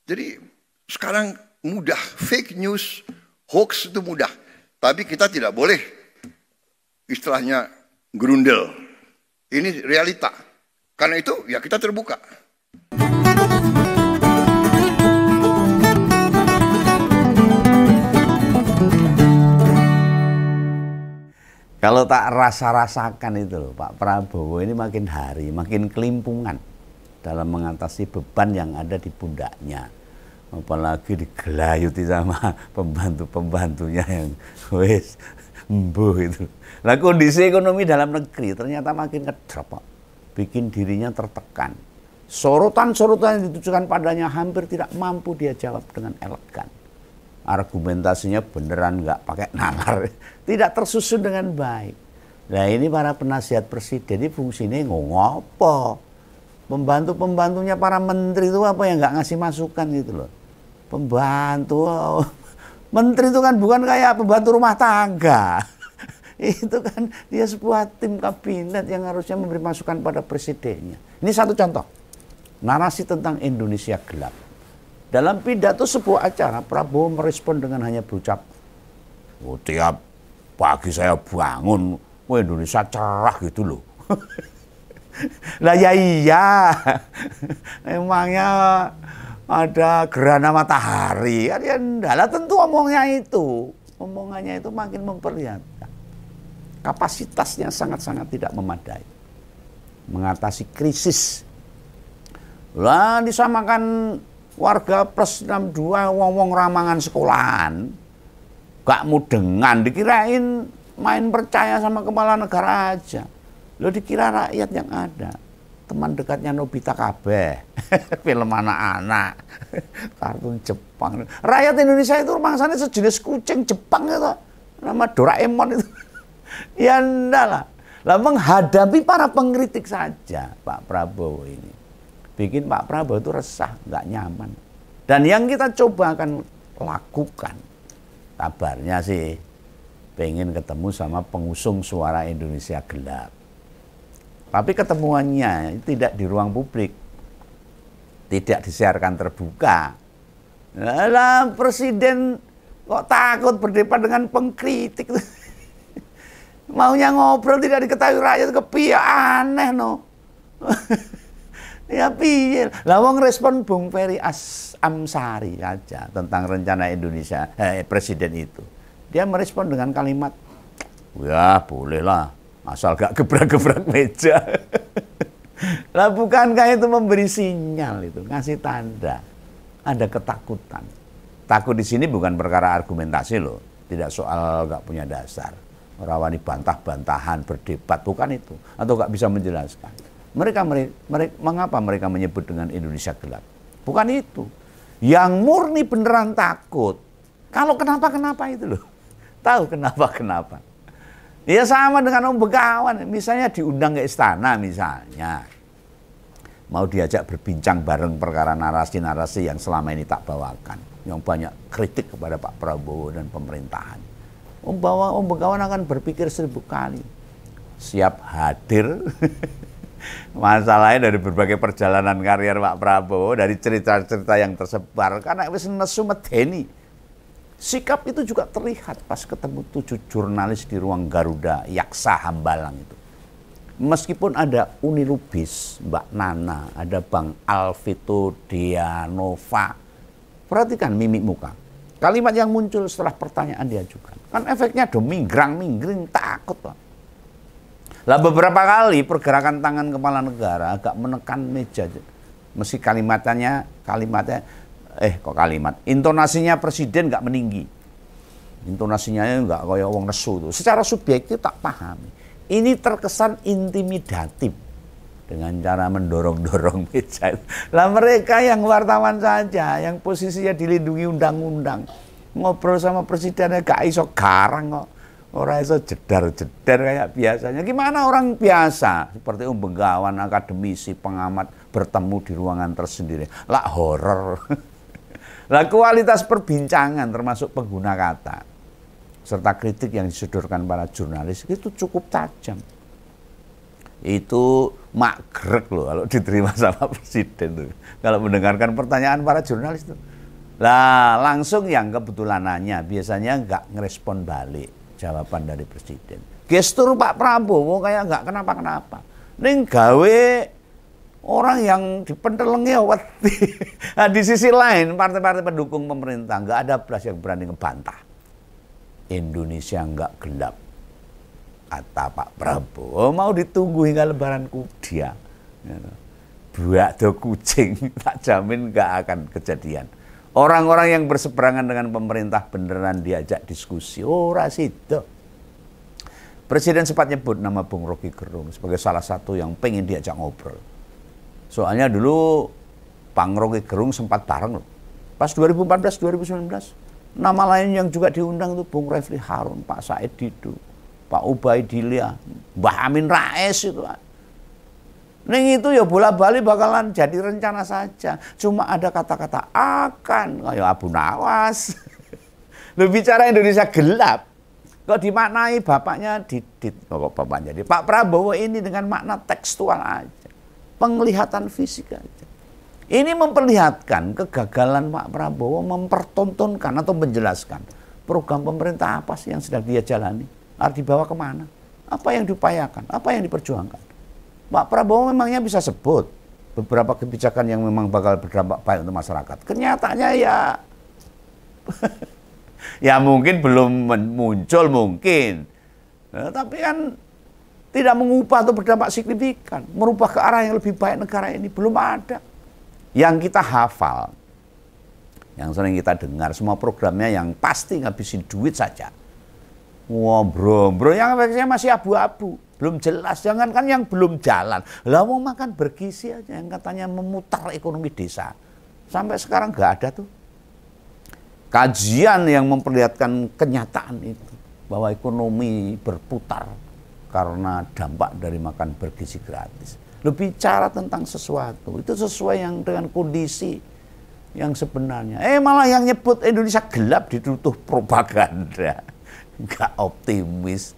Jadi sekarang mudah, fake news, hoax itu mudah. Tapi kita tidak boleh istilahnya gerundel. Ini realita. Karena itu ya kita terbuka. Kalau tak rasa-rasakan itu loh, Pak Prabowo ini makin hari makin kelimpungan dalam mengatasi beban yang ada di pundaknya. Apalagi digelayuti sama pembantu-pembantunya yang wes embuh itu. Lah kondisi ekonomi dalam negeri ternyata makin ngedrop, Pak. Bikin dirinya tertekan. Sorotan-sorotan yang ditujukan padanya hampir tidak mampu dia jawab dengan elegan. Argumentasinya beneran nggak pakai nalar, tidak tersusun dengan baik. Nah ini para penasihat presiden ini fungsinya ngopo? Pembantu-pembantunya para menteri itu apa yang nggak ngasih masukan gitu loh. Pembantu, menteri itu kan bukan kayak pembantu rumah tangga. Itu kan dia sebuah tim kabinet yang harusnya memberi masukan pada presidennya. Ini satu contoh, narasi tentang Indonesia gelap. Dalam pidato sebuah acara, Prabowo merespon dengan hanya berucap, oh, tiap pagi saya bangun, wah Indonesia cerah gitu loh. Lah ya iya, emangnya ada gerhana matahari, kan ya enggak, tentu omongannya itu makin memperlihatkan kapasitasnya sangat-sangat tidak memadai mengatasi krisis. Lah disamakan warga plus 62 wong-wong ramangan sekolahan, gak mudengan, dikirain main percaya sama kepala negara aja. Lo dikira rakyat yang ada teman dekatnya Nobita kabeh, film anak-anak, kartun Jepang. Rakyat Indonesia itu mangsanya sejenis kucing Jepang itu, nama Doraemon itu. Ya enggak lah. Lah menghadapi para pengkritik saja Pak Prabowo ini bikin Pak Prabowo itu resah, nggak nyaman. Dan yang kita coba akan lakukan, kabarnya sih pengen ketemu sama pengusung Suara Indonesia Gelap. Tapi ketemuannya tidak di ruang publik, tidak disiarkan terbuka. Lah presiden kok takut berdebat dengan pengkritik? Maunya ngobrol tidak diketahui rakyat, kepiye, aneh no. Ya piye. Lah wong respon Bung Ferry Amsari aja tentang rencana Indonesia presiden itu. Dia merespon dengan kalimat, "Ya, bolehlah, asal gak gebrak-gebrak meja." Lah bukankah itu memberi sinyal itu, ngasih tanda ada ketakutan. Takut di sini bukan perkara argumentasi loh, tidak soal gak punya dasar. Rawani bantah-bantahan, berdebat, bukan itu, atau gak bisa menjelaskan. Mengapa mereka menyebut dengan Indonesia gelap? Bukan itu. Yang murni beneran takut. Kalau kenapa-kenapa itu loh. Tahu kenapa-kenapa. Ya sama dengan Om Begawan. Misalnya diundang ke istana misalnya. Mau diajak berbincang bareng perkara narasi-narasi yang selama ini tak bawakan. Yang banyak kritik kepada Pak Prabowo dan pemerintahan. Om Begawan akan berpikir 1000 kali. Siap hadir. Masalahnya dari berbagai perjalanan karier Pak Prabowo, dari cerita-cerita yang tersebar, karena wis nesu medeni. Sikap itu juga terlihat pas ketemu 7 jurnalis di ruang Garuda Yaksa Hambalang itu. Meskipun ada Uni Lubis, Mbak Nana, ada Bang Alvito Dianova. Perhatikan mimik muka. Kalimat yang muncul setelah pertanyaan diajukan. Kan efeknya do minggrang-minggring, takut Pak. Lah beberapa kali pergerakan tangan kepala negara agak menekan meja. Meski intonasinya presiden nggak meninggi. Intonasinya nggak kayak wong nesu tuh. Secara subjektif tak pahami. Ini terkesan intimidatif dengan cara mendorong-dorong meja. Lah mereka yang wartawan saja, yang posisinya dilindungi undang-undang, ngobrol sama presidennya gak iso garang kok. Orang itu jedar-jedar kayak biasanya. Gimana orang biasa seperti Om Begawan, akademisi, pengamat bertemu di ruangan tersendiri. Lah horor. Lah kualitas perbincangan termasuk pengguna kata serta kritik yang disodorkan para jurnalis itu cukup tajam. Itu magrek loh kalau diterima sama presiden tuh. Kalau mendengarkan pertanyaan para jurnalis tuh. Lah langsung yang kebetulan nanya biasanya nggak ngerespon balik jawaban dari presiden. Gestur Pak Prabowo kayak nggak kenapa-kenapa. Ning gawe orang yang dipentelengi wedi. Nah, di sisi lain partai-partai pendukung pemerintah nggak ada belas yang berani ngebantah. Indonesia nggak gelap, kata Pak Prabowo. Mau ditunggu hingga lebaran kuda. Buat do kucing, tak jamin nggak akan kejadian. Orang-orang yang berseberangan dengan pemerintah beneran diajak diskusi. Ora sido. Presiden sempat nyebut nama Bung Rocky Gerung sebagai salah satu yang pengen diajak ngobrol. Soalnya dulu Bang Rocky Gerung sempat bareng loh. Pas 2014-2019. Nama lain yang juga diundang itu Bung Refli Harun, Pak Said Didu, Pak Ubaidillah, Mbah Amin Rais itu. Neng itu ya bola-balik bakalan jadi rencana saja. Cuma ada kata-kata akan, kayak Abu Nawas. Lebih bicara Indonesia gelap. Kok dimaknai bapaknya Didit, kok bapaknya jadi Pak Prabowo ini dengan makna tekstual aja. Penglihatan fisik aja. Ini memperlihatkan kegagalan Pak Prabowo mempertontonkan atau menjelaskan program pemerintah apa sih yang sedang dia jalani, harus dibawa kemana, apa yang diupayakan, apa yang diperjuangkan. Pak Prabowo memangnya bisa sebut beberapa kebijakan yang memang bakal berdampak baik untuk masyarakat. Kenyataannya ya, ya mungkin belum muncul mungkin, tapi kan tidak mengubah atau berdampak signifikan, merubah ke arah yang lebih baik negara ini belum ada. Yang kita hafal, yang sering kita dengar, semua programnya yang pasti ngabisin duit saja. Wah bro, yang efeknya masih abu-abu, belum jelas. Jangankan yang belum jalan, lah mau makan bergizi aja yang katanya memutar ekonomi desa. Sampai sekarang nggak ada tuh kajian yang memperlihatkan kenyataan itu, bahwa ekonomi berputar karena dampak dari makan bergizi gratis. Lu bicara tentang sesuatu, itu sesuai yang dengan kondisi yang sebenarnya. Malah yang nyebut Indonesia gelap dituduh propaganda. Enggak optimis,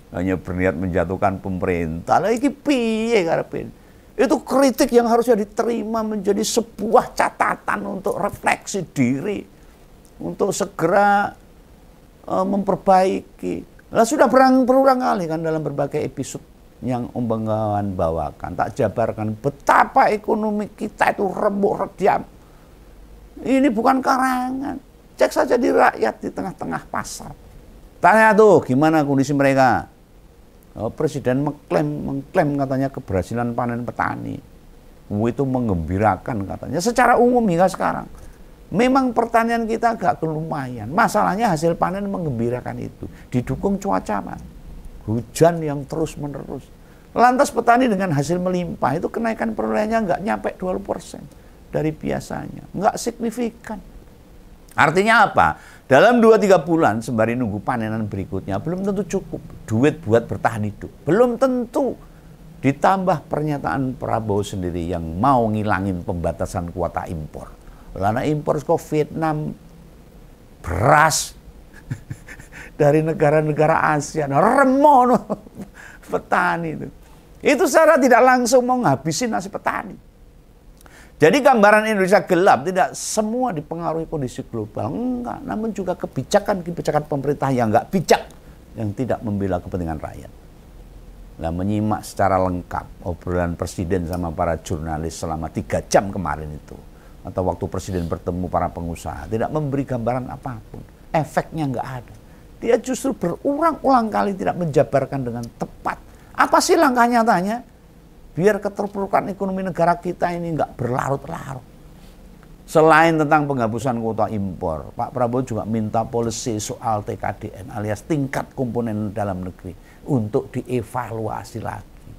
hanya berniat menjatuhkan pemerintah. Lah iki piye karepe? Itu kritik yang harusnya diterima menjadi sebuah catatan untuk refleksi diri, untuk segera memperbaiki. Lah sudah berulang kali kan dalam berbagai episode yang Om Bengawan bawakan, tak jabarkan betapa ekonomi kita itu remuk rediam. Ini bukan karangan. Cek saja di rakyat di tengah-tengah pasar. Tanya tuh gimana kondisi mereka. Presiden mengklaim katanya keberhasilan panen petani. Itu menggembirakan katanya. Secara umum hingga sekarang. Memang pertanian kita agak lumayan. Masalahnya hasil panen menggembirakan itu. Didukung cuaca, Pak. Hujan yang terus-menerus. Lantas petani dengan hasil melimpah itu kenaikan perolehannya nggak nyampe 20% dari biasanya. Nggak signifikan. Artinya apa? Dalam 2-3 bulan sembari nunggu panenan berikutnya belum tentu cukup duit buat bertahan hidup. Belum tentu. Ditambah pernyataan Prabowo sendiri yang mau ngilangin pembatasan kuota impor. Karena impor ke Vietnam beras dari negara-negara ASEAN, remono petani itu. Itu secara tidak langsung mau ngabisin nasib petani. Jadi gambaran Indonesia gelap tidak semua dipengaruhi kondisi global, enggak. Namun juga kebijakan-kebijakan pemerintah yang enggak bijak, yang tidak membela kepentingan rakyat. Nah, menyimak secara lengkap obrolan presiden sama para jurnalis selama 3 jam kemarin itu, atau waktu presiden bertemu para pengusaha, tidak memberi gambaran apapun. Efeknya enggak ada. Dia justru berulang-ulang kali tidak menjabarkan dengan tepat. Apa sih langkah nyatanya? Biar keterpurukan ekonomi negara kita ini nggak berlarut-larut. Selain tentang penghapusan kuota impor, Pak Prabowo juga minta polisi soal TKDN alias tingkat komponen dalam negeri untuk dievaluasi lagi.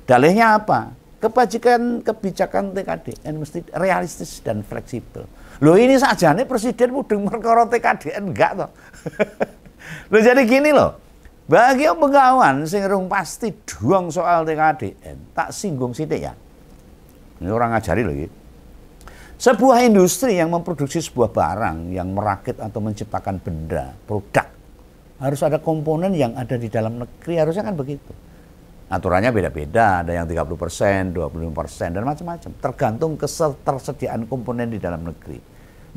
Dalihnya apa? Kebijakan TKDN mesti realistis dan fleksibel. Loh ini saja nih presiden mudeng perkara TKDN enggak toh. Loh jadi gini loh, bagi Om Bengawan sing rung pasti duang soal TKDN, tak singgung sithik ya. Ini orang ngajari loh gitu. Sebuah industri yang memproduksi sebuah barang, yang merakit atau menciptakan benda, produk, harus ada komponen yang ada di dalam negeri, harusnya kan begitu. Aturannya beda-beda, ada yang 30%, 25%, dan macam-macam. Tergantung ketersediaan komponen di dalam negeri.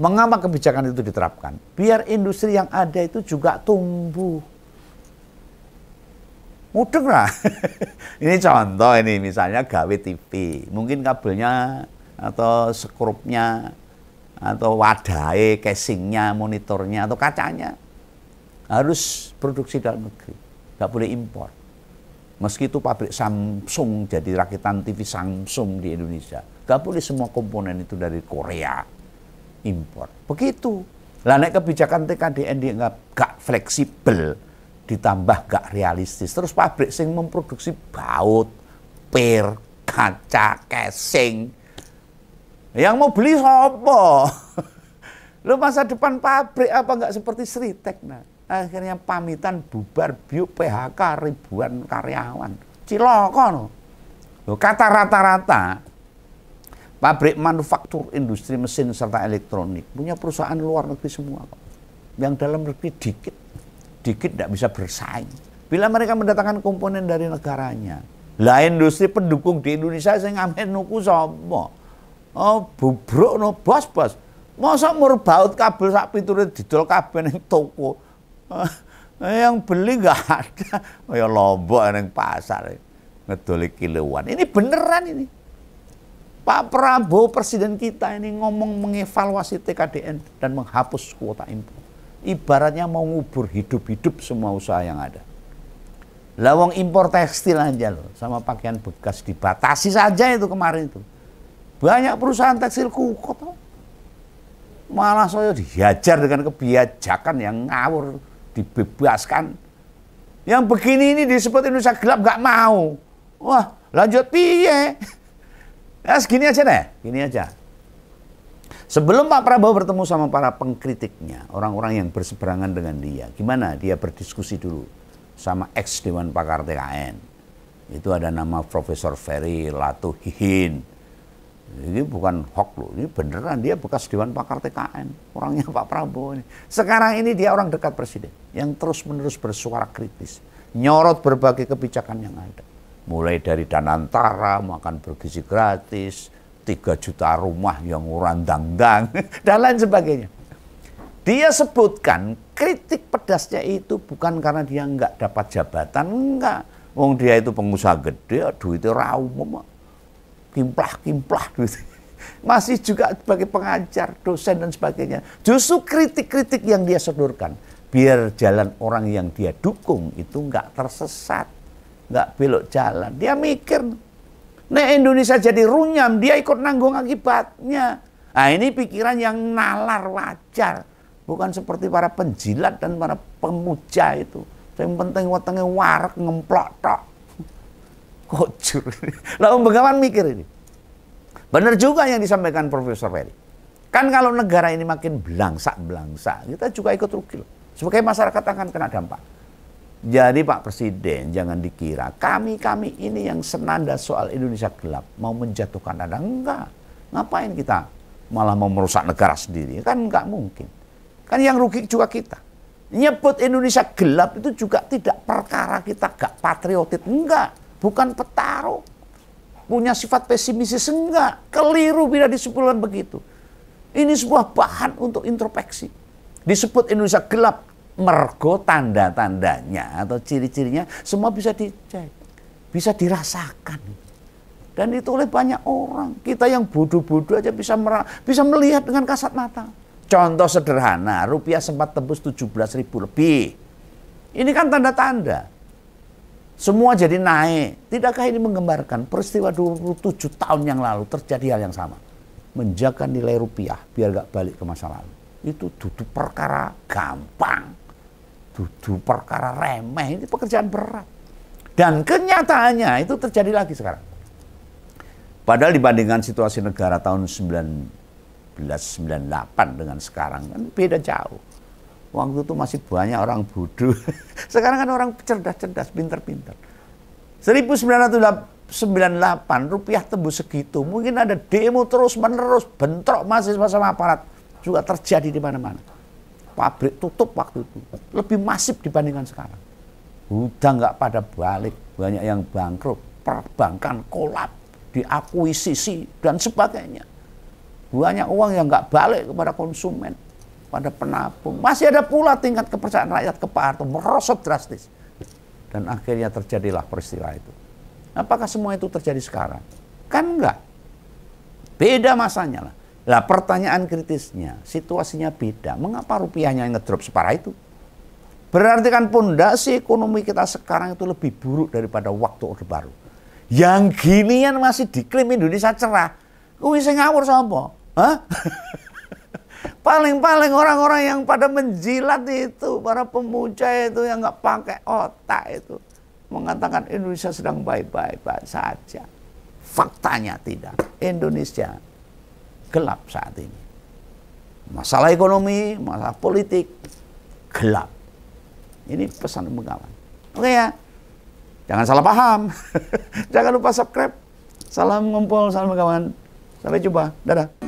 Mengapa kebijakan itu diterapkan? Biar industri yang ada itu juga tumbuh. Mudeng lah. Ini contoh ini, misalnya gawe TV. Mungkin kabelnya atau skrupnya atau wadai, casingnya, monitornya atau kacanya harus produksi dalam negeri. Nggak boleh impor. Meski itu pabrik Samsung jadi rakitan TV Samsung di Indonesia. Nggak boleh semua komponen itu dari Korea impor. Begitu. Lah naik kebijakan TKDN dia nggak fleksibel, ditambah gak realistis. Terus pabrik sing memproduksi baut, pir, kaca, casing. Yang mau beli sopo? Lo masa depan pabrik apa nggak seperti Sritek? Nah, akhirnya pamitan bubar biuk PHK ribuan karyawan. Ciloko no. Lo kata rata-rata pabrik manufaktur, industri mesin serta elektronik punya perusahaan luar negeri semua kok. Yang dalam negeri dikit tidak bisa bersaing. Bila mereka mendatangkan komponen dari negaranya. Lah industri pendukung di Indonesia sing ngamen nuku sapa? Oh, bubruk no bos-bos. Masa mur baut kabel sak piture didol kabeh ning toko. Yang beli nggak ada. Kaya lombok ning pasar. Ngedoli kiloan. Ini beneran ini. Pak Prabowo presiden kita ini ngomong mengevaluasi TKDN dan menghapus kuota impor. Ibaratnya mau ngubur hidup-hidup semua usaha yang ada. Lawang impor tekstil aja loh, sama pakaian bekas dibatasi saja itu kemarin itu. Banyak perusahaan tekstil kukut. Malah saya dihajar dengan kebijakan yang ngawur, dibebaskan. Yang begini ini disebut Indonesia gelap gak mau. Wah, lanjut piye? Ya segini aja deh, gini aja. Sebelum Pak Prabowo bertemu sama para pengkritiknya, orang-orang yang berseberangan dengan dia, gimana dia berdiskusi dulu sama ex Dewan Pakar TKN. Itu ada nama Profesor Ferry Latuhihin. Ini bukan hoax loh, ini beneran dia bekas Dewan Pakar TKN, orangnya Pak Prabowo ini. Sekarang ini dia orang dekat presiden, yang terus-menerus bersuara kritis, nyorot berbagai kebijakan yang ada. Mulai dari Danantara, makan bergizi gratis, 3 juta rumah yang urandang-dang, dan lain sebagainya. Dia sebutkan kritik pedasnya itu bukan karena dia nggak dapat jabatan, enggak. Wong dia itu pengusaha gede, duitnya raum, kimplah duit. Masih juga sebagai pengajar, dosen dan sebagainya. Justru kritik-kritik yang dia sodorkan, biar jalan orang yang dia dukung itu nggak tersesat, nggak belok jalan. Dia mikir, nah Indonesia jadi runyam, dia ikut nanggung akibatnya. Nah ini pikiran yang nalar wajar. Bukan seperti para penjilat dan para pemuja itu. Yang penting wetenge warak ngemplok tok. Kocur. Lalu Bengawan mikir ini. Benar juga yang disampaikan Profesor Ferry. Kan kalau negara ini makin belangsak, kita juga ikut rugi loh. Sebagai masyarakat akan kena dampak. Jadi Pak Presiden jangan dikira kami ini yang senanda soal Indonesia gelap mau menjatuhkan Anda. Enggak. Ngapain kita malah mau merusak negara sendiri? Kan enggak mungkin. Kan yang rugi juga kita. Nyebut Indonesia gelap itu juga tidak perkara kita gak patriotik. Enggak. Bukan petaruh. Punya sifat pesimis, enggak. Keliru bila disebutkan begitu. Ini sebuah bahan untuk introspeksi. Disebut Indonesia gelap. Mergo tanda-tandanya atau ciri-cirinya semua bisa dicek, bisa dirasakan. Dan itu oleh banyak orang. Kita yang bodoh-bodoh aja bisa melihat dengan kasat mata. Contoh sederhana, rupiah sempat tembus 17.000 lebih. Ini kan tanda-tanda. Semua jadi naik. Tidakkah ini menggambarkan peristiwa 27 tahun yang lalu terjadi hal yang sama? Menjaga nilai rupiah biar gak balik ke masa lalu. Itu duduk perkara gampang. Duduk perkara remeh, ini pekerjaan berat. Dan kenyataannya itu terjadi lagi sekarang. Padahal dibandingkan situasi negara tahun 1998 dengan sekarang, kan beda jauh. Waktu itu masih banyak orang bodoh. Sekarang kan orang cerdas-cerdas, pintar-pintar. 1998 rupiah tembus segitu. Mungkin ada demo terus-menerus, bentrok mahasiswa sama aparat. Juga terjadi di mana-mana. Pabrik tutup waktu itu. Lebih masif dibandingkan sekarang. Udah nggak pada balik, banyak yang bangkrut, perbankan kolap, diakuisisi dan sebagainya. Banyak uang yang nggak balik kepada konsumen, pada penabung. Masih ada pula tingkat kepercayaan rakyat ke Pak Harto merosot drastis. Dan akhirnya terjadilah peristiwa itu. Apakah semua itu terjadi sekarang? Kan enggak. Beda masanya lah. Lah pertanyaan kritisnya, situasinya beda. Mengapa rupiahnya ngedrop separah itu? Berarti kan pondasi ekonomi kita sekarang itu lebih buruk daripada waktu Orde Baru. Yang ginian masih diklaim Indonesia cerah. Kuwi sing ngawur sapa? Hah? Paling-paling orang-orang yang pada menjilat itu, para pemuja itu yang nggak pakai otak itu, mengatakan Indonesia sedang baik-baik saja. Faktanya tidak. Indonesia gelap saat ini. Masalah ekonomi, masalah politik, gelap. Ini pesan kawan. Oke ya, jangan salah paham. Jangan lupa subscribe. Salam ngumpul, salam kawan. Sampai jumpa. Dadah.